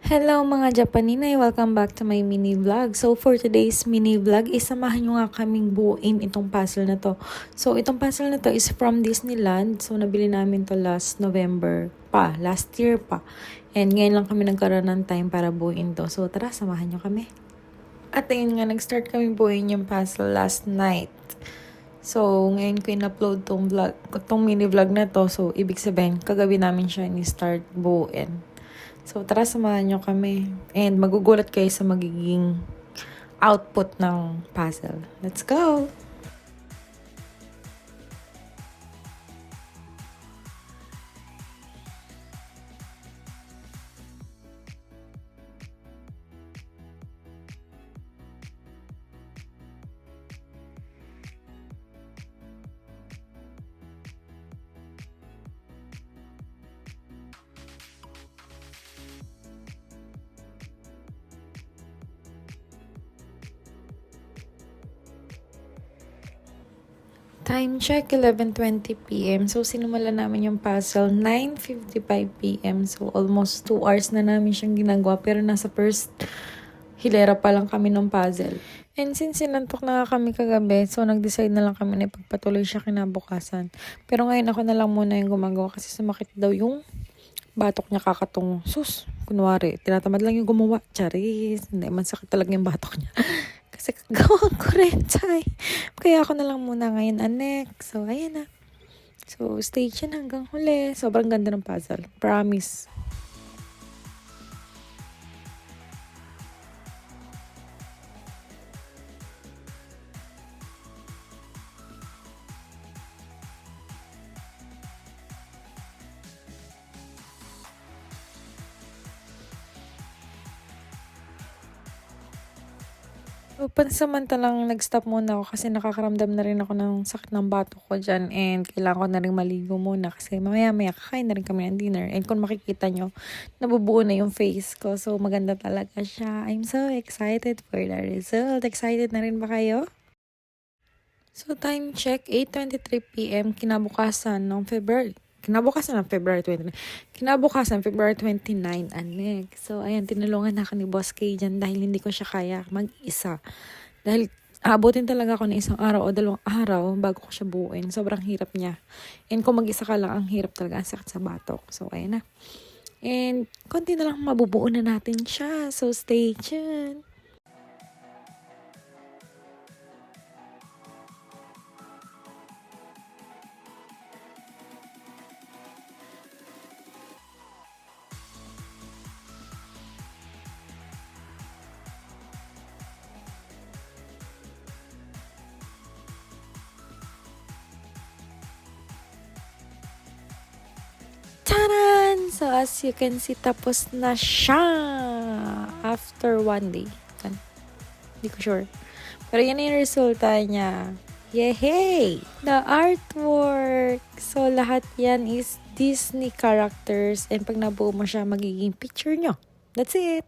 Hello mga Japaninay! Welcome back to my mini vlog. So for today's mini vlog, isamahan nyo nga kaming buuin itong puzzle na to. So itong puzzle na to is from Disneyland. So nabili namin to last November pa, last year pa. And ngayon lang kami nagkaroon ng time para buuin to. So tara, samahan nyo kami. At ayun nga, nag-start kami buuin yung puzzle last night. So, ngayon ko in-upload tong mini vlog na to. So, ibig sabihin, kagabi namin siya ni-start buuin. So, tara, samahan nyo kami. And magugulat kayo sa magiging output ng puzzle. Let's go! Time check, 11:20 p.m. So, sinumala namin yung puzzle, 9:55 p.m. So, almost 2 hours na namin siyang ginagawa. Pero nasa first hilera pa lang kami ng puzzle. And since sinantok na kami kagabi, so nag-decide na lang kami na ipagpatuloy siya kinabukasan. Pero ngayon ako na lang muna yung gumagawa kasi sumakit daw yung batok niya kakatungo. Sus, kunwari, tinatamad lang yung gumawa. Charis, hindi man sakit talaga yung batok niya. Kasi kagawang ko rin, chay. Kaya ako na lang muna ngayon, anek. So, ayan na. So, stay tuned hanggang huli. Sobrang ganda ng puzzle. Promise. So, pansamantalang nag-stop muna ako kasi nakakaramdam na rin ako ng sakit ng batok ko dyan and kailangan ko na rin maligo muna kasi mamaya-maya kakain na rin kami ng dinner and kung makikita nyo, nabubuo na yung face ko. So, maganda talaga siya. I'm so excited for the result. Excited na rin ba kayo? So, time check, 8:23 p.m. Kinabukasan ng February 29. Kinabukasan, February 29, anek. So, ayan, tinulungan na ako ni Boss K dyan dahil hindi ko siya kaya mag-isa. Dahil abutin talaga ako ng isang araw o 2 araw bago ko siya buuin. Sobrang hirap niya. And kung mag-isa ka lang, ang hirap talaga. Ang sakit sa batok. So, ayan na. And, konti na lang mabubuo na natin siya. So, stay tuned. Taran! So, as you can see, tapos na siya after 1 day. Hindi ko sure. Pero yan yung resulta niya. Yay! The artwork! So, lahat yan is Disney characters and pag nabuo mo siya, magiging picture nyo. That's it!